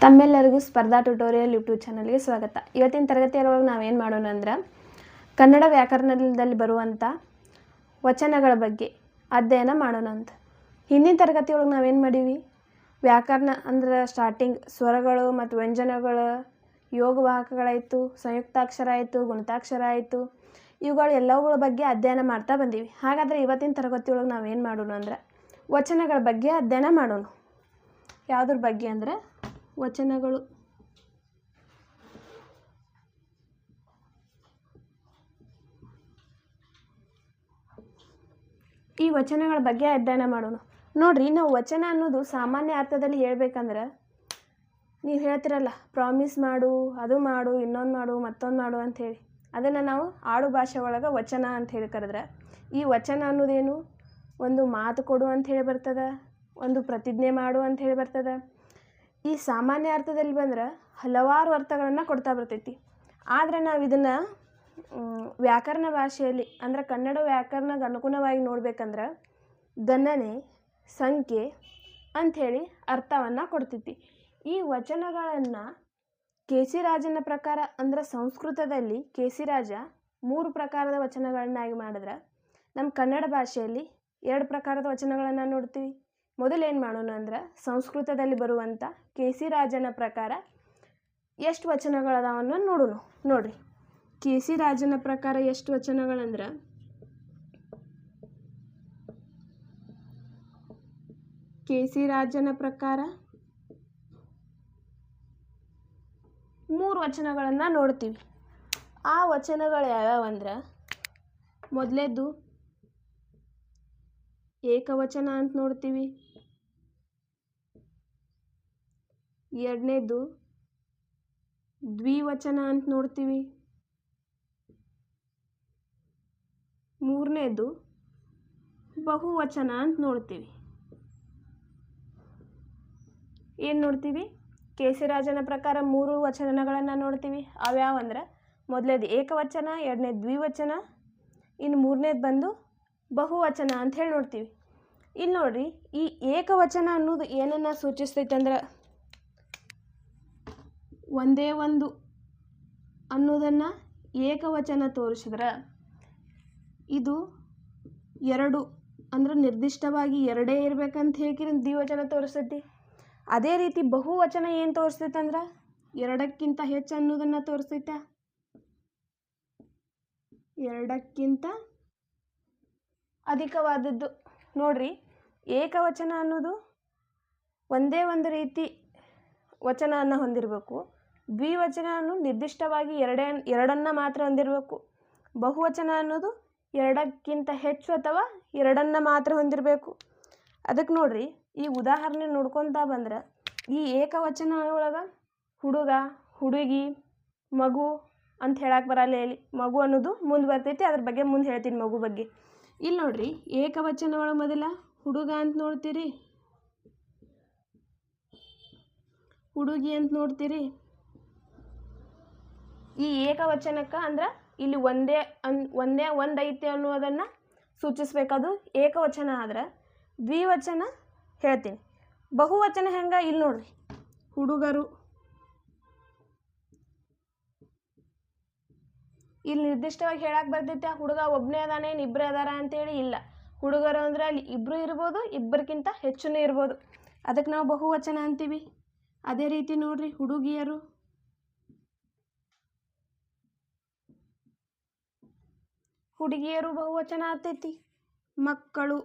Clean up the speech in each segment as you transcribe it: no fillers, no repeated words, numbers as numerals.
ತಮ್ಮೆಲ್ಲರಿಗೂ ಸ್ಪರ್ಧಾ tutorial YouTube ಚಾನಲ್ಗೆ ಸ್ವಾಗತ. ಇವತ್ತಿನ ತರಗತಿಯೊಳಗೆ ನಾವೇನು ಮಾಡೋಣ ಅಂದ್ರೆ ಕನ್ನಡ ವ್ಯಾಕರಣದಲ್ಲಿ ಬರುವಂಥ ವಚನಗಳ ಬಗ್ಗೆ ಅಧ್ಯಯನ ಮಾಡೋಣ ಅಂತ. ಹಿಂದಿನ ತರಗತಿಯೊಳಗೆ ನಾವೇನು ಮಾಡೀವಿ, ವ್ಯಾಕರಣ ಅಂದ್ರೆ ಸ್ಟಾರ್ಟಿಂಗ್ ಸ್ವರಗಳು ಮತ್ತು ವ್ಯಂಜನಗಳು, ಯೋಗವಾಹಕಗಳಾಯಿತು, ಸಂಯುಕ್ತಾಕ್ಷರ ಆಯಿತು, ಗುಣಿತಾಕ್ಷರ ಆಯಿತು, ಇವುಗಳು ಎಲ್ಲವುಗಳ ಬಗ್ಗೆ ಅಧ್ಯಯನ ಮಾಡ್ತಾ ಬಂದೀವಿ. ಹಾಗಾದರೆ ಇವತ್ತಿನ ತರಗತಿಯೊಳಗೆ ನಾವೇನು ಮಾಡೋಣ ಅಂದ್ರೆ ವಚನಗಳ ಬಗ್ಗೆ ಅಧ್ಯಯನ ಮಾಡೋಣ. ಯಾವುದ್ರ ಬಗ್ಗೆ ಅಂದರೆ ವಚನಗಳು. ಈ ವಚನಗಳ ಬಗ್ಗೆ ಅಧ್ಯಯನ ಮಾಡೋಣ. ನೋಡ್ರಿ, ನಾವು ವಚನ ಅನ್ನೋದು ಸಾಮಾನ್ಯ ಅರ್ಥದಲ್ಲಿ ಹೇಳ್ಬೇಕಂದ್ರೆ ನೀವು ಹೇಳ್ತಿರಲ್ಲ, ಪ್ರಾಮಿಸ್ ಮಾಡು, ಅದು ಮಾಡು, ಇನ್ನೊಂದು ಮಾಡು, ಮತ್ತೊಂದು ಮಾಡು ಅಂಥೇಳಿ, ಅದನ್ನು ನಾವು ಆಡು ಭಾಷೆ ಒಳಗೆ ವಚನ ಅಂತ ಹೇಳಿ ಕರೆದ್ರೆ, ಈ ವಚನ ಅನ್ನೋದೇನು, ಒಂದು ಮಾತು ಕೊಡು ಅಂತ ಹೇಳಿ ಬರ್ತದೆ, ಒಂದು ಪ್ರತಿಜ್ಞೆ ಮಾಡು ಅಂತ ಹೇಳಿ ಬರ್ತದೆ. ಈ ಸಾಮಾನ್ಯ ಅರ್ಥದಲ್ಲಿ ಬಂದ್ರೆ ಹಲವಾರು ಅರ್ಥಗಳನ್ನು ಕೊಡ್ತಾ ಬರ್ತೈತಿ. ಆದರೆ ನಾವು ಇದನ್ನು ವ್ಯಾಕರಣ ಭಾಷೆಯಲ್ಲಿ ಅಂದರೆ ಕನ್ನಡ ವ್ಯಾಕರಣಕ್ಕೆ ಅನುಗುಣವಾಗಿ ನೋಡ್ಬೇಕಂದ್ರೆ ಗಣನೆ, ಸಂಖ್ಯೆ ಅಂಥೇಳಿ ಅರ್ಥವನ್ನು ಕೊಡ್ತೈತಿ. ಈ ವಚನಗಳನ್ನು ಕೆ ಸಿ ರಾಜನ ಪ್ರಕಾರ ಅಂದರೆ ಸಂಸ್ಕೃತದಲ್ಲಿ ಕೆ ಸಿ ರಾಜ 3 ಪ್ರಕಾರದ ವಚನಗಳನ್ನಾಗಿ ಮಾಡಿದ್ರೆ, ನಮ್ಮ ಕನ್ನಡ ಭಾಷೆಯಲ್ಲಿ 2 ಪ್ರಕಾರದ ವಚನಗಳನ್ನು ನೋಡ್ತೀವಿ. ಮೊದಲೇನು ಮಾಡೋಣ ಅಂದ್ರೆ ಸಂಸ್ಕೃತದಲ್ಲಿ ಬರುವಂಥ ಕೆ ಸಿ ರಾಜನ ಪ್ರಕಾರ ಎಷ್ಟು ವಚನಗಳದಾವನ್ನು ನೋಡೋಣ. ನೋಡ್ರಿ, ಕೆ ಸಿ ರಾಜನ ಪ್ರಕಾರ ಎಷ್ಟು ವಚನಗಳಂದ್ರೆ ಕೆ ಸಿ ರಾಜನ ಪ್ರಕಾರ 3 ವಚನಗಳನ್ನು ನೋಡ್ತೀವಿ. ಆ ವಚನಗಳು ಯಾವ್ಯಾವಂದ್ರೆ, ಮೊದಲೇದು ಏಕವಚನ ಅಂತ ನೋಡ್ತೀವಿ, ಎರಡನೇದು ದ್ವಿವಚನ ಅಂತ ನೋಡ್ತೀವಿ, ಮೂರನೇದು ಬಹುವಚನ ಅಂತ ನೋಡ್ತೀವಿ. ಏನು ನೋಡ್ತೀವಿ? ಕೆ ಸಿ ರಾಜನ ಪ್ರಕಾರ 3 ವಚನಗಳನ್ನು ನೋಡ್ತೀವಿ. ಅವ್ಯಾವಂದ್ರೆ ಮೊದಲೇದು ಏಕವಚನ, ಎರಡನೇದು ದ್ವಿವಚನ, ಇನ್ನು ಮೂರನೇದು ಬಂದು ಬಹುವಚನ ಅಂತ ಹೇಳಿ ನೋಡ್ತೀವಿ. ಇಲ್ಲಿ ನೋಡ್ರಿ, ಈ ಏಕವಚನ ಅನ್ನೋದು ಏನನ್ನ ಸೂಚಿಸ್ತೈತೆ ಅಂದ್ರೆ ಒಂದೇ ಒಂದು ಅನ್ನೋದನ್ನು ಏಕವಚನ ತೋರಿಸಿದ್ರೆ ಇದು 2 ಅಂದ್ರೆ ನಿರ್ದಿಷ್ಟವಾಗಿ 2 ಇರ್ಬೇಕಂತ ಹೇಳಿ ದ್ವಿವಚನ ತೋರಿಸ್ತೈತಿ. ಅದೇ ರೀತಿ ಬಹುವಚನ ಏನು ತೋರಿಸ್ತೈತೆ ಅಂದ್ರೆ 2ಕ್ಕಿಂತ ಹೆಚ್ಚು ಅನ್ನೋದನ್ನು ತೋರಿಸ್ತೈತೆ. 2ಕ್ಕಿಂತ ಅಧಿಕವಾದದ್ದು. ನೋಡ್ರಿ, ಏಕವಚನ ಅನ್ನೋದು ಒಂದೇ ಒಂದು ರೀತಿ ವಚನವನ್ನು ಹೊಂದಿರಬೇಕು. ದ್ವಿವಚನ ಅನ್ನೋದು ನಿರ್ದಿಷ್ಟವಾಗಿ 2 ಮಾತ್ರ ಹೊಂದಿರಬೇಕು. ಬಹುವಚನ ಅನ್ನೋದು 2ಕ್ಕಿಂತ ಹೆಚ್ಚು ಅಥವಾ 2 ಮಾತ್ರ ಹೊಂದಿರಬೇಕು. ಅದಕ್ಕೆ ನೋಡ್ರಿ, ಈ ಉದಾಹರಣೆ ನೋಡ್ಕೊತಾ ಬಂದ್ರೆ ಈ ಏಕವಚನ ಒಳಗೆ ಹುಡುಗ, ಹುಡುಗಿ, ಮಗು ಅಂತ ಹೇಳಕ್ಕೆ ಬರಲ್ಲ. ಇಲ್ಲಿ ಮಗು ಅನ್ನೋದು ಮುಂದೆ ಬರ್ತೈತಿ, ಅದ್ರ ಬಗ್ಗೆ ಮುಂದೆ ಹೇಳ್ತೀನಿ ಮಗು ಬಗ್ಗೆ. ಇಲ್ಲಿ ನೋಡ್ರಿ, ಏಕವಚನ ಒಳಗೆ ಮೊದಲ ಹುಡುಗ ಅಂತ ನೋಡ್ತೀರಿ, ಹುಡುಗಿ ಅಂತ ನೋಡ್ತೀರಿ. ಈ ಏಕವಚನಕ್ಕೆ ಅಂದ್ರೆ ಇಲ್ಲಿ ಒಂದೇ ಒಂದು ಐತೆ ಅನ್ನೋದನ್ನು ಸೂಚಿಸ್ಬೇಕದು ಏಕವಚನ. ಆದ್ರೆ ದ್ವಿವಚನ ಹೇಳ್ತೀನಿ. ಬಹುವಚನ ಹೆಂಗೆ? ಇಲ್ಲಿ ನೋಡ್ರಿ, ಹುಡುಗರು, ಇಲ್ಲಿ ನಿರ್ದಿಷ್ಟವಾಗಿ ಹೇಳಕ್ಕೆ ಬರ್ತೈತೆ ಹುಡುಗ ಒಬ್ಬನೇ ಅದಾನೆ, ಇಬ್ಬರೇ ಅದಾರ ಅಂತೇಳಿ ಇಲ್ಲ. ಹುಡುಗರು ಅಂದ್ರೆ ಅಲ್ಲಿ ಇಬ್ಬರು ಇರ್ಬೋದು, ಇಬ್ಬರಿಗಿಂತ ಹೆಚ್ಚು ಇರ್ಬೋದು. ಅದಕ್ಕೆ ನಾವು ಬಹುವಚನ ಅಂತೀವಿ. ಅದೇ ರೀತಿ ನೋಡ್ರಿ, ಹುಡುಗಿಯರು, ಹುಡುಗಿಯರು ಬಹುವಚನ ಆಗ್ತೈತಿ. ಮಕ್ಕಳು,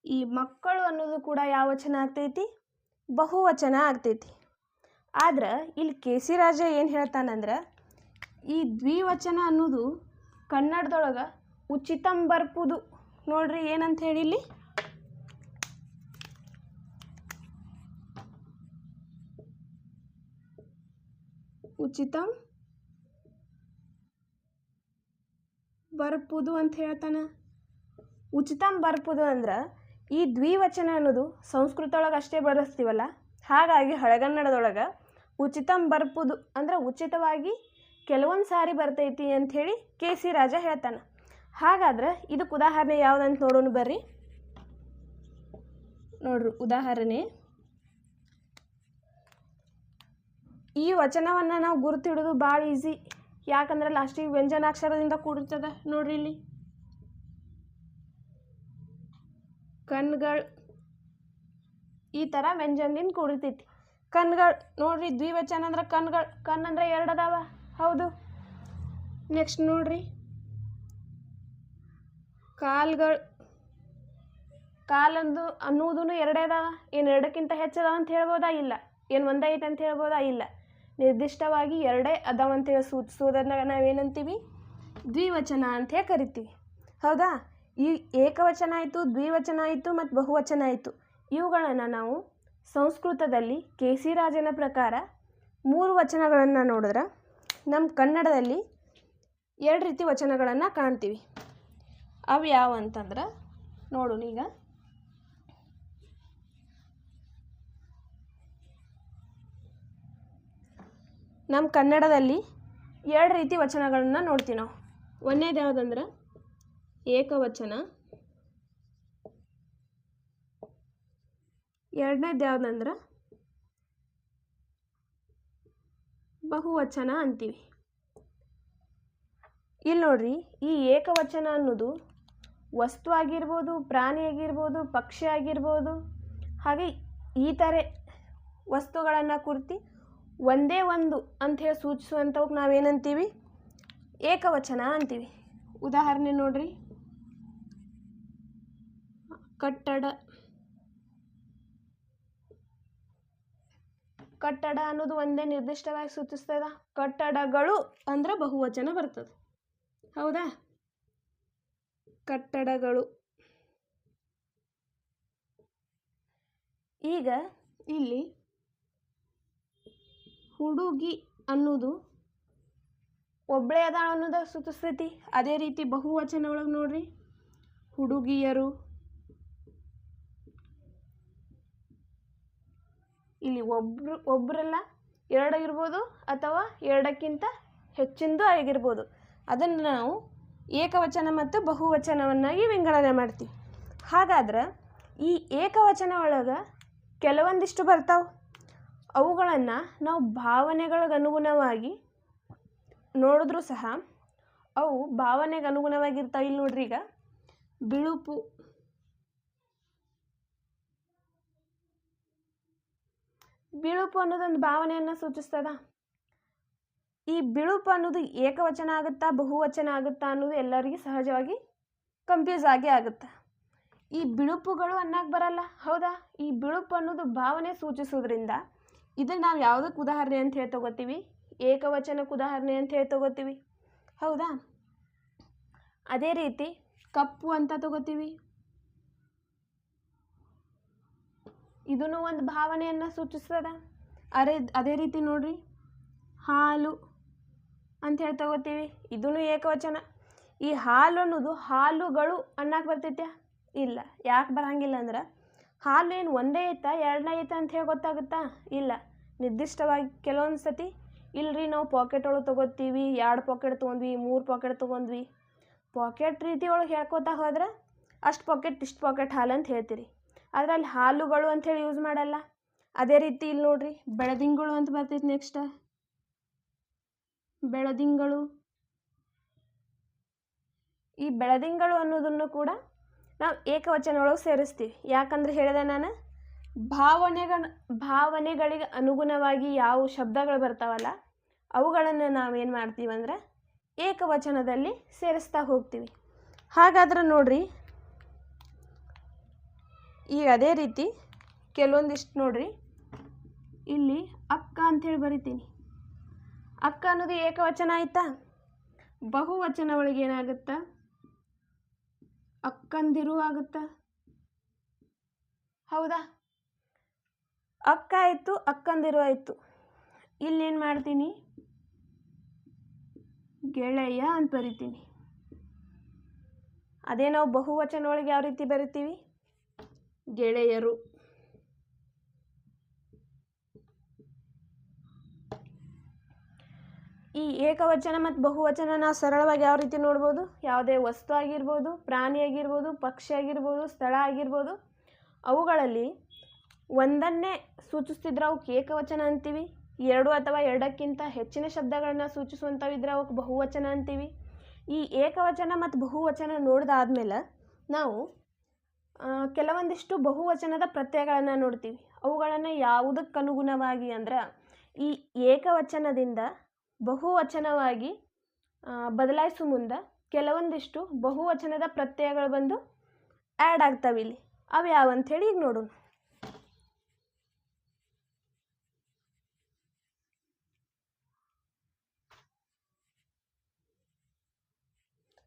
ಈ ಮಕ್ಕಳು ಅನ್ನೋದು ಕೂಡ ಯಾವ ವಚನ ಆಗ್ತೈತಿ? ಬಹುವಚನ ಆಗ್ತೈತಿ. ಆದ್ರೆ ಇಲ್ಲಿ ಕೆ ಸಿ ರಾಜ ಏನು ಹೇಳ್ತಾನಂದ್ರೆ ಈ ದ್ವಿವಚನ ಅನ್ನೋದು ಕನ್ನಡದೊಳಗೆ ಉಚಿತಂ ಬರ್ಪುದು. ನೋಡ್ರಿ ಏನಂತ ಹೇಳಿ, ಇಲ್ಲಿ ಉಚಿತಂ ಬರ್ಪುದು ಅಂತ ಹೇಳ್ತಾನೆ. ಉಚಿತಂ ಬರ್ಪುದು ಅಂದ್ರೆ ಈ ದ್ವಿವಚನ ಅನ್ನೋದು ಸಂಸ್ಕೃತದೊಳಗೆ ಅಷ್ಟೇ ಬಳಸ್ತೀವಲ್ಲ, ಹಾಗಾಗಿ ಹಳೆಗನ್ನಡದೊಳಗೆ ಉಚಿತಂ ಬರ್ಪುದು ಅಂದ್ರೆ ಉಚಿತವಾಗಿ ಕೆಲವೊಂದು ಸಾರಿ ಬರ್ತೈತಿ ಅಂಥೇಳಿ ಕೆ ಸಿ ರಾಜ ಹೇಳ್ತಾನೆ. ಹಾಗಾದ್ರೆ ಇದಕ್ಕೆ ಉದಾಹರಣೆ ಯಾವುದಂತ ನೋಡೋಣ ಬರ್ರಿ. ನೋಡ್ರಿ ಉದಾಹರಣೆ, ಈ ವಚನವನ್ನು ನಾವು ಗುರುತಿಡೋದು ಭಾಳ ಈಸಿ. ಯಾಕಂದ್ರೆ ಲಾಸ್ಟಿಗೆ ವ್ಯಂಜನಾಕ್ಷರದಿಂದ ಕೂಡಿರ್ತದೆ. ನೋಡ್ರಿ ಇಲ್ಲಿ ಕಣ್ಗಳು, ಈ ಥರ ವ್ಯಂಜನದಿಂದ ಕೂಡಿರ್ತೈತಿ. ಕಣ್ಗಳು ನೋಡ್ರಿ, ದ್ವಿವಚನ ಅಂದ್ರೆ ಕಣ್ಗಳು, ಕಣ್ಣಂದ್ರೆ 2 ಅದಾವ. ಹೌದು. ನೆಕ್ಸ್ಟ್ ನೋಡ್ರಿ ಕಾಲ್ಗಳು, ಕಾಲಂದು ಅನ್ನೋದು 2 ಅದಾವ. ಏನು 2ಕ್ಕಿಂತ ಹೆಚ್ಚದಾವ ಅಂತ ಹೇಳ್ಬೋದಾ? ಇಲ್ಲ. ಏನು 1 ಐತೆ ಅಂತ ಹೇಳ್ಬೋದಾ? ಇಲ್ಲ. ನಿರ್ದಿಷ್ಟವಾಗಿ 2 ಅದಾವ ಅಂತೇಳಿ ಸೂಚಿಸೋದನ್ನ ನಾವೇನಂತೀವಿ? ದ್ವಿವಚನ ಅಂತೇಳಿ ಕರಿತೀವಿ. ಹೌದಾ? ಈ ಏಕವಚನ ಆಯಿತು, ದ್ವಿವಚನ ಆಯಿತು ಮತ್ತು ಬಹುವಚನ ಆಯಿತು. ಇವುಗಳನ್ನು ನಾವು ಸಂಸ್ಕೃತದಲ್ಲಿ ಕೆ ಸಿ ರಾಜನ ಪ್ರಕಾರ 3 ವಚನಗಳನ್ನು ನೋಡಿದ್ರೆ ನಮ್ಮ ಕನ್ನಡದಲ್ಲಿ 2 ರೀತಿ ವಚನಗಳನ್ನು ಕಾಣ್ತೀವಿ. ಅವು ಯಾವ ಅಂತಂದ್ರೆ ನೋಡೋಣ ಈಗ. ನಮ್ಮ ಕನ್ನಡದಲ್ಲಿ 2 ರೀತಿ ವಚನಗಳನ್ನು ನೋಡ್ತೀವಿ ನಾವು. ಒಂದನೇದು ಯಾವುದಂದ್ರೆ ಏಕವಚನ, ಎರಡನೇದು ಯಾವುದಂದ್ರೆ ಬಹುವಚನ ಅಂತೀವಿ. ಇಲ್ಲಿ ನೋಡ್ರಿ, ಈ ಏಕವಚನ ಅನ್ನೋದು ವಸ್ತು ಆಗಿರ್ಬೋದು, ಪ್ರಾಣಿ ಆಗಿರ್ಬೋದು, ಪಕ್ಷಿ ಆಗಿರ್ಬೋದು, ಹಾಗೆ ಈ ಥರ ವಸ್ತುಗಳನ್ನು ಕುರಿತು ಒಂದೇ ಒಂದು ಅಂಥೇಳಿ ಸೂಚಿಸುವಂಥವ್ಕೆ ನಾವೇನಂತೀವಿ? ಏಕವಚನ ಅಂತೀವಿ. ಉದಾಹರಣೆ ನೋಡ್ರಿ, ಕಟ್ಟಡ. ಕಟ್ಟಡ ಅನ್ನೋದು ಒಂದೇ ನಿರ್ದಿಷ್ಟವಾಗಿ ಸೂಚಿಸ್ತದ. ಕಟ್ಟಡಗಳು ಅಂದ್ರೆ ಬಹುವಚನ ಬರ್ತದೆ. ಹೌದಾ? ಕಟ್ಟಡಗಳು. ಈಗ ಇಲ್ಲಿ ಹುಡುಗಿ ಅನ್ನೋದು ಒಬ್ಬಳೇ ಅದಾಳ ಅನ್ನೋದು ಸೂಚಿಸ್ತೈತಿ. ಅದೇ ರೀತಿ ಬಹುವಚನ ಒಳಗೆ ನೋಡ್ರಿ, ಹುಡುಗಿಯರು. ಇಲ್ಲಿ ಒಬ್ಬರಲ್ಲ, 2 ಇರ್ಬೋದು ಅಥವಾ 2ಕ್ಕಿಂತ ಹೆಚ್ಚಿಂದು ಆಗಿರ್ಬೋದು. ಅದನ್ನು ನಾವು ಏಕವಚನ ಮತ್ತು ಬಹುವಚನವನ್ನಾಗಿ ವಿಂಗಡಣೆ ಮಾಡ್ತೀವಿ. ಹಾಗಾದ್ರೆ ಈ ಏಕವಚನ ಒಳಗೆ ಕೆಲವೊಂದಿಷ್ಟು ಬರ್ತಾವೆ. ಅವುಗಳನ್ನು ನಾವು ಭಾವನೆಗಳಿಗೆ ಅನುಗುಣವಾಗಿ ನೋಡಿದ್ರೂ ಸಹ ಅವು ಭಾವನೆಗೆ ಅನುಗುಣವಾಗಿರ್ತಾವೆ. ಇಲ್ಲಿ ನೋಡ್ರಿ, ಈಗ ಬಿಳುಪು. ಬಿಳುಪು ಅನ್ನೋದೊಂದು ಭಾವನೆಯನ್ನು ಸೂಚಿಸ್ತದ. ಈ ಬಿಳುಪು ಅನ್ನೋದು ಏಕವಚನ ಆಗುತ್ತಾ ಬಹುವಚನ ಆಗುತ್ತಾ ಅನ್ನೋದು ಎಲ್ಲರಿಗೂ ಸಹಜವಾಗಿ ಕನ್ಫ್ಯೂಸ್ ಆಗೇ ಆಗುತ್ತೆ. ಈ ಬಿಳುಪುಗಳು ಅನ್ನಕ್ಕೆ ಬರಲ್ಲ. ಹೌದಾ? ಈ ಬಿಳುಪು ಅನ್ನೋದು ಭಾವನೆ ಸೂಚಿಸೋದ್ರಿಂದ ಇದನ್ನು ನಾವು ಯಾವುದಕ್ಕೆ ಉದಾಹರಣೆ ಅಂತ ಹೇಳಿ ತಗೋತೀವಿ? ಏಕವಚನಕ್ಕೆ ಉದಾಹರಣೆ ಅಂತ ಹೇಳಿ ತಗೋತೀವಿ. ಹೌದಾ? ಅದೇ ರೀತಿ ಕಪ್ಪು ಅಂತ ತಗೋತೀವಿ. ಇದನ್ನು ಒಂದು ಭಾವನೆಯನ್ನು ಸೂಚಿಸ್ತದ. ಅದೇ ರೀತಿ ನೋಡ್ರಿ, ಹಾಲು ಅಂತ ಹೇಳಿ ತಗೋತೀವಿ. ಇದನ್ನು ಏಕವಚನ. ಈ ಹಾಲು ಅನ್ನೋದು ಹಾಲುಗಳು ಅನ್ನಕ್ಕೆ ಬರ್ತೈತೆ? ಇಲ್ಲ. ಯಾಕೆ ಬರಂಗಿಲ್ಲ ಅಂದ್ರೆ ಹಾಲು ಏನು ಒಂದೇ ಐತಾ 2ನೇ ಐತಾ ಅಂತ ಹೇಳಿ ಗೊತ್ತಾಗುತ್ತಾ? ಇಲ್ಲ. ನಿರ್ದಿಷ್ಟವಾಗಿ ಕೆಲವೊಂದು ಸತಿ ಇಲ್ರಿ, ನಾವು ಪಾಕೆಟ್ ಒಳಗೆ ತೊಗೋತೀವಿ, 2 ಪಾಕೆಟ್ ತೊಗೊಂಡ್ವಿ, 3 ಪಾಕೆಟ್ ತೊಗೊಂಡ್ವಿ. ಪಾಕೆಟ್ ರೀತಿ ಒಳಗೆ ಹೇಳ್ಕೊತಾ ಹೋದ್ರೆ ಅಷ್ಟು ಪಾಕೆಟ್ ಇಷ್ಟು ಪಾಕೆಟ್ ಹಾಲು ಅಂತ ಹೇಳ್ತೀರಿ. ಆದರೆ ಅಲ್ಲಿ ಹಾಲುಗಳು ಅಂಥೇಳಿ ಯೂಸ್ ಮಾಡಲ್ಲ. ಅದೇ ರೀತಿ ಇಲ್ಲಿ ನೋಡ್ರಿ, ಬೆಳದಿಂಗಳು ಅಂತ ಬರ್ತೈತಿ. ನೆಕ್ಸ್ಟ್ ಬೆಳದಿಂಗಳು. ಈ ಬೆಳದಿಂಗಳು ಅನ್ನೋದನ್ನು ಕೂಡ ನಾವು ಏಕವಚನ ಒಳಗೆ ಸೇರಿಸ್ತೀವಿ. ಯಾಕಂದ್ರೆ ಹೇಳಿದೆ ನಾನು, ಭಾವನೆಗಳಿಗೆ ಅನುಗುಣವಾಗಿ ಯಾವ ಶಬ್ದಗಳು ಬರ್ತಾವಲ್ಲ ಅವುಗಳನ್ನು ನಾವೇನು ಮಾಡ್ತೀವಿ ಅಂದ್ರೆ ಏಕವಚನದಲ್ಲಿ ಸೇರಿಸ್ತಾ ಹೋಗ್ತೀವಿ. ಹಾಗಾದ್ರೆ ನೋಡ್ರಿ, ಈಗ ಅದೇ ರೀತಿ ಕೆಲವೊಂದಿಷ್ಟು ನೋಡ್ರಿ, ಇಲ್ಲಿ ಅಕ್ಕ ಅಂಥೇಳಿ ಬರಿತೀನಿ. ಅಕ್ಕ ಅನ್ನೋದು ಏಕವಚನ ಆಯ್ತಾ? ಬಹುವಚನ ಒಳಗೆ ಏನಾಗುತ್ತಾ? ಅಕ್ಕಂದಿರು ಆಗುತ್ತಾ? ಹೌದಾ? ಅಕ್ಕ ಆಯಿತು, ಅಕ್ಕಂದಿರು ಆಯಿತು. ಇಲ್ಲೇನು ಮಾಡ್ತೀನಿ? ಗೆಳೆಯ ಅಂತ ಬರಿತೀನಿ. ಅದೇ ನಾವು ಬಹುವಚನ ಒಳಗೆ ಯಾವ ರೀತಿ ಬರಿತೀವಿ? ಗೆಳೆಯರು. ಈ ಏಕವಚನ ಮತ್ತು ಬಹುವಚನ ನಾವು ಸರಳವಾಗಿ ಯಾವ ರೀತಿ ನೋಡ್ಬೋದು? ಯಾವುದೇ ವಸ್ತು ಆಗಿರ್ಬೋದು, ಪ್ರಾಣಿ ಆಗಿರ್ಬೋದು, ಪಕ್ಷಿ ಆಗಿರ್ಬೋದು, ಸ್ಥಳ ಆಗಿರ್ಬೋದು, ಅವುಗಳಲ್ಲಿ ಒಂದನ್ನೇ ಸೂಚಿಸ್ತಿದ್ರೆ ಅವಕ್ಕೆ ಏಕವಚನ ಅಂತೀವಿ. ಎರಡು ಅಥವಾ ಎರಡಕ್ಕಿಂತ ಹೆಚ್ಚಿನ ಶಬ್ದಗಳನ್ನು ಸೂಚಿಸುವಂಥವಿದ್ರೆ ಅವಕ್ಕೆ ಬಹುವಚನ ಅಂತೀವಿ. ಈ ಏಕವಚನ ಮತ್ತು ಬಹುವಚನ ನೋಡಿದಾದ್ಮೇಲೆ ನಾವು ಕೆಲವೊಂದಿಷ್ಟು ಬಹುವಚನದ ಪ್ರತ್ಯಯಗಳನ್ನು ನೋಡ್ತೀವಿ. ಅವುಗಳನ್ನು ಯಾವುದಕ್ಕೆ ಅನುಗುಣವಾಗಿ ಅಂದ್ರೆ ಈ ಏಕವಚನದಿಂದ ಬಹುವಚನವಾಗಿ ಬದಲಾಯಿಸೋ ಮುಂದೆ ಕೆಲವೊಂದಿಷ್ಟು ಬಹುವಚನದ ಪ್ರತ್ಯಯಗಳು ಬಂದು ಆ್ಯಡ್ ಆಗ್ತಾವೆ. ಇಲ್ಲಿ ಅವು ಯಾವಂಥೇಳಿ ಈಗ ನೋಡೋಣ.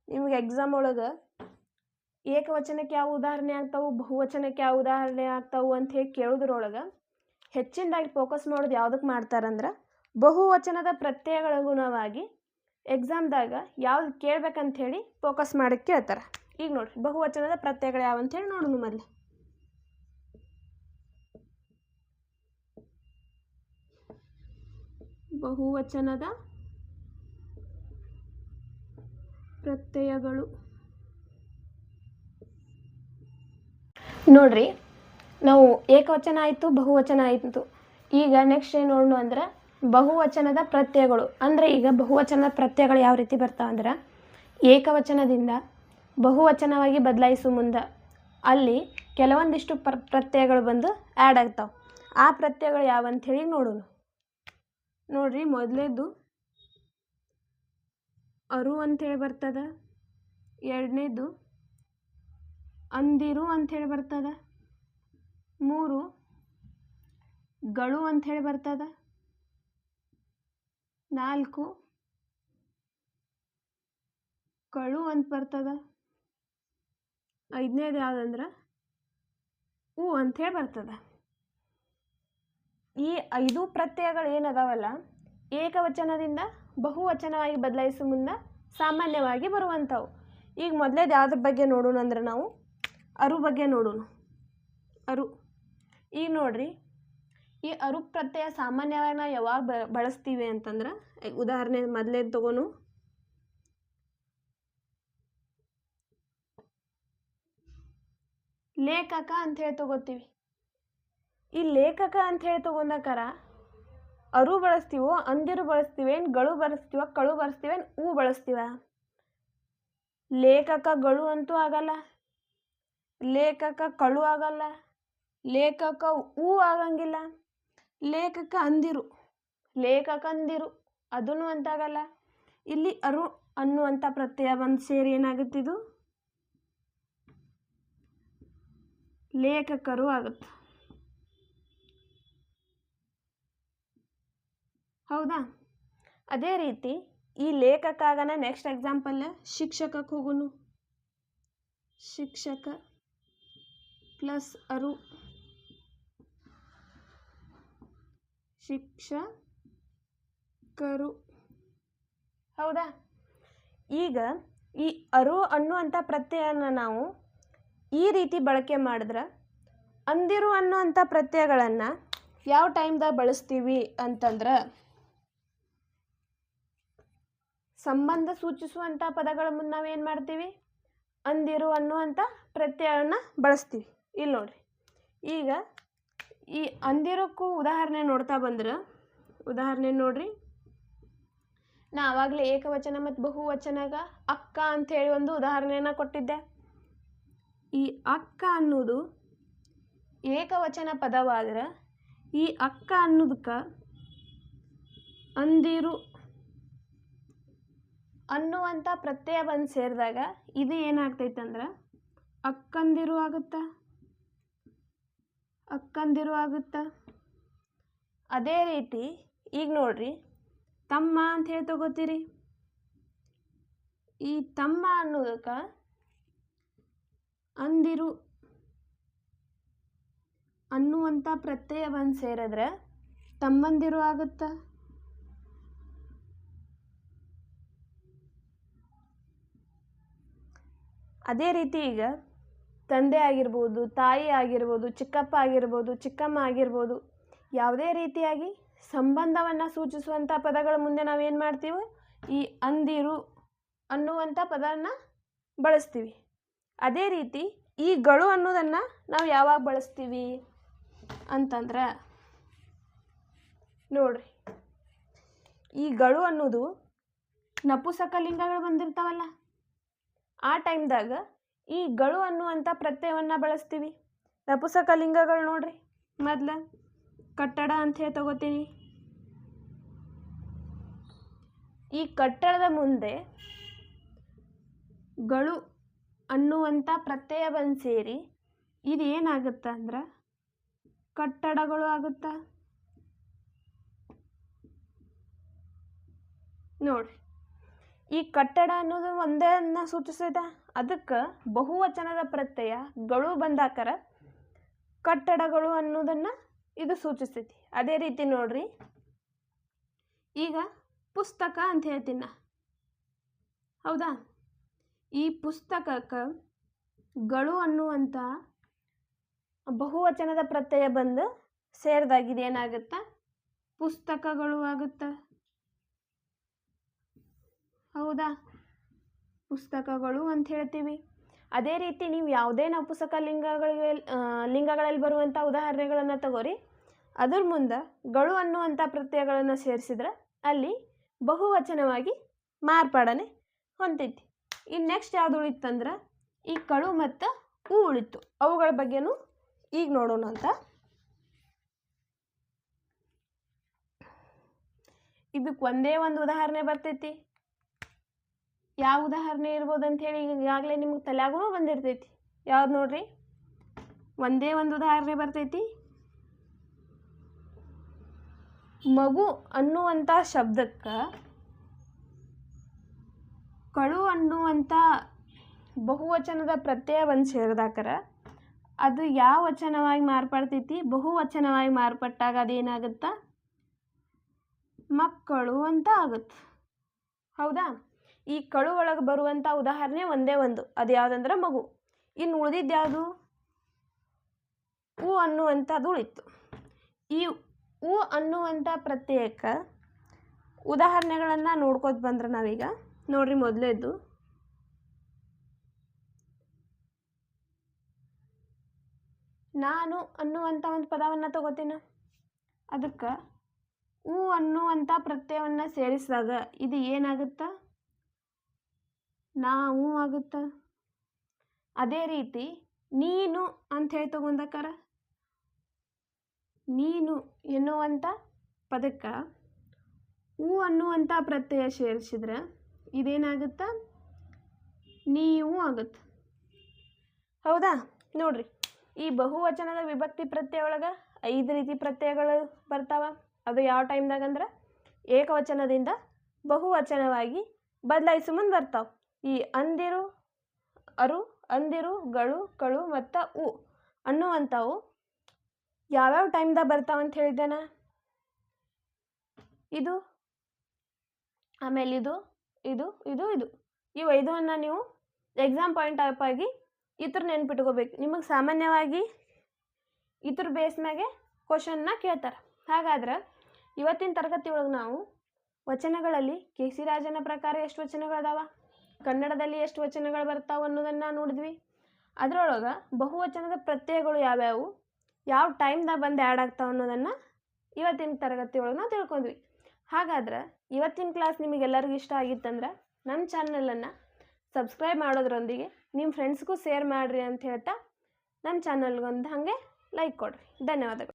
ನಿಮಗೆ ಎಕ್ಸಾಮ್ ಒಳಗೆ ಏಕವಚನಕ್ಕೆ ಯಾವ ಉದಾಹರಣೆ ಆಗ್ತಾವೆ, ಬಹುವಚನಕ್ಕೆ ಯಾವ ಉದಾಹರಣೆ ಆಗ್ತಾವೆ ಅಂತ ಹೇಳಿ ಕೇಳೋದ್ರೊಳಗೆ ಹೆಚ್ಚಿನದಾಗಿ ಫೋಕಸ್ ಮಾಡೋದು ಯಾವುದಕ್ಕೆ ಮಾಡ್ತಾರಂದ್ರೆ ಬಹುವಚನದ ಪ್ರತ್ಯಯಗಳನುಗುಣವಾಗಿ ಎಕ್ಸಾಮ್ದಾಗ ಯಾವ್ದು ಕೇಳ್ಬೇಕಂಥೇಳಿ ಫೋಕಸ್ ಮಾಡಕ್ಕೆ ಕೇಳ್ತಾರೆ. ಈಗ ನೋಡ್ರಿ ಬಹುವಚನದ ಪ್ರತ್ಯಯಗಳು ಯಾವಂಥೇಳಿ ನೋಡೋಣ. ಮೊದಲು ಬಹುವಚನದ ಪ್ರತ್ಯಯಗಳು ನೋಡ್ರಿ, ನಾವು ಏಕವಚನ ಆಯಿತು, ಬಹುವಚನ ಆಯಿತು. ಈಗ ನೆಕ್ಸ್ಟ್ ಏನು ನೋಡೋಣ ಅಂದ್ರೆ ಬಹುವಚನದ ಪ್ರತ್ಯಯಗಳು. ಅಂದರೆ ಈಗ ಬಹುವಚನದ ಪ್ರತ್ಯಯಗಳು ಯಾವ ರೀತಿ ಬರ್ತಾವಂದ್ರೆ ಏಕವಚನದಿಂದ ಬಹುವಚನವಾಗಿ ಬದಲಾಯಿಸೋ ಮುಂದೆ ಅಲ್ಲಿ ಕೆಲವೊಂದಿಷ್ಟು ಪ್ರತ್ಯಯಗಳು ಬಂದು ಆ್ಯಡ್ ಆಗ್ತಾವೆ. ಆ ಪ್ರತ್ಯಯಗಳು ಯಾವಂಥೇಳಿ ನೋಡೋಣ. ನೋಡ್ರಿ, ಮೊದಲೇದು ಅರು ಅಂಥೇಳಿ ಬರ್ತದ, ಎರಡನೇದು ಅಂದಿರು ಅಂಥೇಳಿ ಬರ್ತದ, 3 ಗಳು ಅಂಥೇಳಿ ಬರ್ತದ, 4 ಕಳು ಅಂತ ಬರ್ತದ, 5ನೇದು ಯಾವುದಂದ್ರೆ ಹೂ ಅಂಥೇಳಿ ಬರ್ತದ. ಈ 5 ಪ್ರತ್ಯಯಗಳು ಏನದಾವಲ್ಲ ಏಕವಚನದಿಂದ ಬಹುವಚನವಾಗಿ ಬದಲಾಯಿಸೋ ಮುನ್ನ ಸಾಮಾನ್ಯವಾಗಿ ಬರುವಂಥವು. ಈಗ ಮೊದಲೇದು ಯಾವುದ್ರ ಬಗ್ಗೆ ನೋಡೋಣ ಅಂದ್ರೆ ನಾವು ಅರು ಬಗ್ಗೆ ನೋಡೋಣ. ಅರು, ಈಗ ನೋಡ್ರಿ, ಈ ಅರು ಪ್ರತ್ಯಯ ಸಾಮಾನ್ಯವಾಗಿ ನಾವು ಯಾವಾಗ ಬಳಸ್ತೀವಿ ಅಂತಂದ್ರೆ ಉದಾಹರಣೆ ಮೊದಲೇದು ತಗೋನು. ಲೇಖಕ ಅಂಥೇಳಿ ತಗೋತೀವಿ. ಈ ಲೇಖಕ ಅಂಥೇಳಿ ತಗೊಂಡಾಕಾರ ಅರು ಬಳಸ್ತೀವೋ, ಅಂದಿರು ಬಳಸ್ತೀವೇನು, ಗಳು ಬಳಸ್ತೀವ, ಕಳು ಬಳಸ್ತೀವೇನು, ಹೂ ಬಳಸ್ತೀವ? ಲೇಖಕಗಳು ಅಂತೂ ಆಗಲ್ಲ, ಲೇಖಕ ಕಳು ಆಗಲ್ಲ, ಲೇಖಕ ಹೂ ಆಗಂಗಿಲ್ಲ, ಲೇಖಕ ಅಂದಿರು, ಲೇಖಕಂದಿರು ಅದೂ ಅಂತಾಗಲ್ಲ. ಇಲ್ಲಿ ಅರು ಅನ್ನುವಂಥ ಪ್ರತ್ಯಯ ಬಂದು ಸೇರಿ ಏನಾಗುತ್ತಿದು ಲೇಖಕರು ಆಗುತ್ತೆ. ಹೌದಾ? ಅದೇ ರೀತಿ ಈ ಲೇಖಕ ಆಗನ ನೆಕ್ಸ್ಟ್ ಎಕ್ಸಾಂಪಲ್ ಶಿಕ್ಷಕಕ್ಕೆ ಹೋಗುನು. ಶಿಕ್ಷಕ ಪ್ಲಸ್ ಅರು ಶಿಕ್ಷಕರು. ಹೌದಾ? ಈಗ ಈ ಅರು ಅನ್ನುವಂಥ ಪ್ರತ್ಯಯನ ನಾವು ಈ ರೀತಿ ಬಳಕೆ ಮಾಡಿದ್ರೆ ಅಂದಿರು ಅನ್ನುವಂಥ ಪ್ರತ್ಯಯಗಳನ್ನು ಯಾವ ಟೈಮ್ದಾಗ ಬಳಸ್ತೀವಿ ಅಂತಂದ್ರೆ ಸಂಬಂಧ ಸೂಚಿಸುವಂಥ ಪದಗಳ ಮುಂದೆ ನಾವೇನು ಮಾಡ್ತೀವಿ ಅಂದಿರು ಅನ್ನುವಂಥ ಪ್ರತ್ಯಯನ ಬಳಸ್ತೀವಿ. ಇಲ್ಲಿ ನೋಡ್ರಿ, ಈಗ ಈ ಅಂದಿರಕ್ಕೂ ಉದಾಹರಣೆ ನೋಡ್ತಾ ಬಂದ್ರೆ ಉದಾಹರಣೆ ನೋಡ್ರಿ, ನಾ ಆವಾಗಲೇ ಏಕವಚನ ಮತ್ತು ಬಹುವಚನಾಗ ಅಕ್ಕ ಅಂಥೇಳಿ ಒಂದು ಉದಾಹರಣೆಯನ್ನು ಕೊಟ್ಟಿದ್ದೆ. ಈ ಅಕ್ಕ ಅನ್ನೋದು ಏಕವಚನ ಪದವಾದ್ರೆ ಈ ಅಕ್ಕ ಅನ್ನೋದಕ್ಕೆ ಅಂದಿರು ಅನ್ನುವಂಥ ಪ್ರತ್ಯಯ ಬಂದು ಸೇರಿದಾಗ ಇದು ಏನಾಗ್ತೈತೆ ಅಂದ್ರೆ ಅಕ್ಕಂದಿರು ಆಗುತ್ತಾ, ಅಕ್ಕಂದಿರು ಆಗುತ್ತಾ. ಅದೇ ರೀತಿ ಈಗ ನೋಡ್ರಿ, ತಮ್ಮ ಅಂತ ಹೇಳಿ ತಗೋತೀರಿ. ಈ ತಮ್ಮ ಅನ್ನೋದಕ್ಕೆ ಅಂದಿರು ಅನ್ನುವಂಥ ಪ್ರತ್ಯಯ ಬಂದು ಸೇರಿದ್ರೆ ತಮ್ಮಂದಿರು ಆಗುತ್ತಾ. ಅದೇ ರೀತಿ ಈಗ ತಂದೆ ಆಗಿರ್ಬೋದು, ತಾಯಿ ಆಗಿರ್ಬೋದು, ಚಿಕ್ಕಪ್ಪ ಆಗಿರ್ಬೋದು, ಚಿಕ್ಕಮ್ಮ ಆಗಿರ್ಬೋದು, ಯಾವುದೇ ರೀತಿಯಾಗಿ ಸಂಬಂಧವನ್ನು ಸೂಚಿಸುವಂಥ ಪದಗಳ ಮುಂದೆ ನಾವೇನು ಮಾಡ್ತೀವಿ ಈ ಅಂದಿರು ಅನ್ನುವಂಥ ಪದವನ್ನು ಬಳಸ್ತೀವಿ. ಅದೇ ರೀತಿ ಈ ಗಳು ಅನ್ನೋದನ್ನು ನಾವು ಯಾವಾಗ ಬಳಸ್ತೀವಿ ಅಂತಂದ್ರೆ ನೋಡ್ರಿ, ಈ ಗಳು ಅನ್ನೋದು ನಪುಸಕ ಲಿಂಗಗಳು ಬಂದಿರ್ತಾವಲ್ಲ, ಆ ಟೈಮ್ದಾಗ ಈ ಗಳು ಅನ್ನುವಂಥ ಪ್ರತ್ಯಯವನ್ನು ಬಳಸ್ತೀವಿ. ನಪುಸಕ ಲಿಂಗಗಳು ನೋಡ್ರಿ, ಮೊದಲು ಕಟ್ಟಡ ಅಂತ ಹೇಳಿ ತಗೋತೀನಿ. ಈ ಕಟ್ಟಡದ ಮುಂದೆ ಗಳು ಅನ್ನುವಂಥ ಪ್ರತ್ಯಯ ಬಂದು ಸೇರಿ ಇದು ಏನಾಗುತ್ತೆ ಅಂದ್ರೆ ಕಟ್ಟಡಗಳು ಆಗುತ್ತಾ. ನೋಡ್ರಿ, ಈ ಕಟ್ಟಡ ಅನ್ನೋದು ಒಂದೇ ಅನ್ನ ಸೂಚಿಸಿದ, ಅದಕ್ಕೆ ಬಹುವಚನದ ಪ್ರತ್ಯಯ ಗಳು ಬಂದಾಕರ ಕಟ್ಟಡಗಳು ಅನ್ನೋದನ್ನು ಇದು ಸೂಚಿಸ್ತೈತಿ. ಅದೇ ರೀತಿ ನೋಡ್ರಿ, ಈಗ ಪುಸ್ತಕ ಅಂತ ಹೇಳ್ತೀನಿ ನಾ, ಹೌದಾ? ಈ ಪುಸ್ತಕಕ್ಕೆ ಗಳು ಅನ್ನುವಂಥ ಬಹುವಚನದ ಪ್ರತ್ಯಯ ಬಂದು ಸೇರಿದಾಗಿದೆ ಏನಾಗುತ್ತಾ ಪುಸ್ತಕಗಳು ಆಗುತ್ತಾ, ಹೌದಾ? ಪುಸ್ತಕಗಳು ಅಂತ ಹೇಳ್ತೀವಿ. ಅದೇ ರೀತಿ ನೀವು ಯಾವುದೇ ನಪುಸಕ ಲಿಂಗಗಳಲ್ಲಿ ಬರುವಂಥ ಉದಾಹರಣೆಗಳನ್ನು ತಗೋರಿ, ಅದ್ರ ಮುಂದೆ ಗಳು ಅನ್ನುವಂಥ ಪ್ರತ್ಯಯಗಳನ್ನು ಸೇರಿಸಿದ್ರೆ ಅಲ್ಲಿ ಬಹುವಚನವಾಗಿ ಮಾರ್ಪಾಡನೆ ಹೊಂದೈತಿ. ಇನ್ನು ನೆಕ್ಸ್ಟ್ ಯಾವುದು ಉಳಿತಂದ್ರೆ ಈ ಕಳು ಮತ್ತು ಹೂ ಉಳಿತು. ಅವುಗಳ ಬಗ್ಗೆನೂ ಈಗ ನೋಡೋಣ ಅಂತ. ಇದಕ್ಕೆ ಒಂದೇ ಒಂದು ಉದಾಹರಣೆ ಬರ್ತೈತಿ. ಯಾವ ಉದಾಹರಣೆ ಇರ್ಬೋದು ಅಂಥೇಳಿ ಈಗಾಗಲೇ ನಿಮ್ಗೆ ತಲೆಯಾಗೂ ಬಂದಿರ್ತೈತಿ. ಯಾವ್ದು ನೋಡ್ರಿ, ಒಂದೇ ಒಂದು ಉದಾಹರಣೆ ಬರ್ತೈತಿ. ಮಗು ಅನ್ನುವಂಥ ಶಬ್ದಕ್ಕೆ ಕಳು ಅನ್ನುವಂಥ ಬಹುವಚನದ ಪ್ರತ್ಯಯ ಬಂದು ಸೇರಿದಾಕರ ಅದು ಯಾವ ವಚನವಾಗಿ ಮಾರ್ಪಡ್ತೈತಿ, ಬಹುವಚನವಾಗಿ ಮಾರ್ಪಟ್ಟಾಗ ಅದೇನಾಗುತ್ತಾ ಮಕ್ಕಳು ಅಂತ ಆಗುತ್ತೆ, ಹೌದಾ? ಈ ಕಳು ಒಳಗೆ ಬರುವಂಥ ಉದಾಹರಣೆ ಒಂದೇ ಒಂದು, ಅದು ಯಾವುದಂದ್ರೆ ಮಗು. ಇನ್ನು ಉಳಿದಿದ್ದು ಯಾವುದು, ಹೂ ಅನ್ನುವಂಥದ್ದು ಉಳಿತು. ಈ ಹೂ ಅನ್ನುವಂಥ ಪ್ರತ್ಯಯಕ್ಕೆ ಉದಾಹರಣೆಗಳನ್ನು ನೋಡ್ಕೋತ ಬಂದ್ರೆ ನಾವೀಗ ನೋಡ್ರಿ, ಮೊದಲೇದ್ದು ನಾನು ಅನ್ನುವಂಥ ಒಂದು ಪದವನ್ನು ತಗೋತೀನಿ. ಅದಕ್ಕೆ ಹೂ ಅನ್ನುವಂಥ ಪ್ರತ್ಯಯವನ್ನು ಸೇರಿಸಿದಾಗ ಇದು ಏನಾಗುತ್ತಾ ನಾವು ಆಗುತ್ತಾ. ಅದೇ ರೀತಿ ನೀನು ಅಂತ ಹೇಳಿ ತಗೊಂಡಕ್ಕಾರ ನೀನು ಎನ್ನುವಂಥ ಪದಕ್ಕೆ ಹೂ ಅನ್ನುವಂಥ ಪ್ರತ್ಯಯ ಸೇರಿಸಿದ್ರೆ ಇದೇನಾಗುತ್ತಾ ನೀವು ಆಗುತ್ತೆ, ಹೌದಾ? ನೋಡ್ರಿ, ಈ ಬಹುವಚನದ ವಿಭಕ್ತಿ ಪ್ರತ್ಯಯ ಒಳಗೆ 5 ರೀತಿ ಪ್ರತ್ಯಯಗಳು ಬರ್ತಾವ. ಅದು ಯಾವ ಟೈಮ್ದಾಗ ಅಂದ್ರೆ ಏಕವಚನದಿಂದ ಬಹುವಚನವಾಗಿ ಬದಲಾಯಿಸು ಮುಂದೆ ಬರ್ತಾವೆ. ಈ ಅಂದಿರು, ಅರು, ಅಂದಿರು, ಗಳು, ಕಳು ಮತ್ತು ಹೂ ಅನ್ನುವಂಥವು ಯಾವ್ಯಾವ ಟೈಮ್ದಾಗ ಬರ್ತಾವಂತ ಹೇಳಿದ್ದೇನ, ಇದು ಆಮೇಲೆ ಇದು ಇದು ಇದು ಇದು ಇವು 5 ನೀವು ಎಕ್ಸಾಮ್ ಪಾಯಿಂಟ್ ಆಫ್ ಆಗಿ ಇದ್ರ ನೆನ್ಪಿಟ್ಕೋಬೇಕು. ನಿಮಗೆ ಸಾಮಾನ್ಯವಾಗಿ ಇದ್ರ ಬೇಸ್ ಮ್ಯಾಗೆ ಕ್ವಶನ್ನ ಕೇಳ್ತಾರೆ. ಹಾಗಾದ್ರೆ ಇವತ್ತಿನ ತರಗತಿ ಒಳಗೆ ನಾವು ವಚನಗಳಲ್ಲಿ ಕೆ ಸಿ ರಾಜನ ಪ್ರಕಾರ ಎಷ್ಟು ವಚನಗಳದಾವ, ಕನ್ನಡದಲ್ಲಿ ಎಷ್ಟು ವಚನಗಳು ಬರ್ತಾವೆ ಅನ್ನೋದನ್ನು ನೋಡಿದ್ವಿ. ಅದರೊಳಗೆ ಬಹುವಚನದ ಪ್ರತ್ಯಯಗಳು ಯಾವ್ಯಾವು, ಯಾವ ಟೈಮ್ದಾಗ ಬಂದು ಆ್ಯಡ್ ಆಗ್ತಾವೆ ಅನ್ನೋದನ್ನು ಇವತ್ತಿನ ತರಗತಿ ಒಳಗೆ ನಾವು ತಿಳ್ಕೊಂಡ್ವಿ. ಹಾಗಾದ್ರೆ ಇವತ್ತಿನ ಕ್ಲಾಸ್ ನಿಮಗೆಲ್ಲರಿಗೂ ಇಷ್ಟ ಆಗಿತ್ತಂದ್ರೆ ನಮ್ಮ ಚಾನಲನ್ನು ಸಬ್ಸ್ಕ್ರೈಬ್ ಮಾಡೋದ್ರೊಂದಿಗೆ ನಿಮ್ಮ ಫ್ರೆಂಡ್ಸ್ಗೂ ಶೇರ್ ಮಾಡಿರಿ ಅಂತ ಹೇಳ್ತಾ ನನ್ನ ಚಾನಲ್ಗೊಂದು ಹಾಗೆ ಲೈಕ್ ಕೊಡಿರಿ. ಧನ್ಯವಾದಗಳು.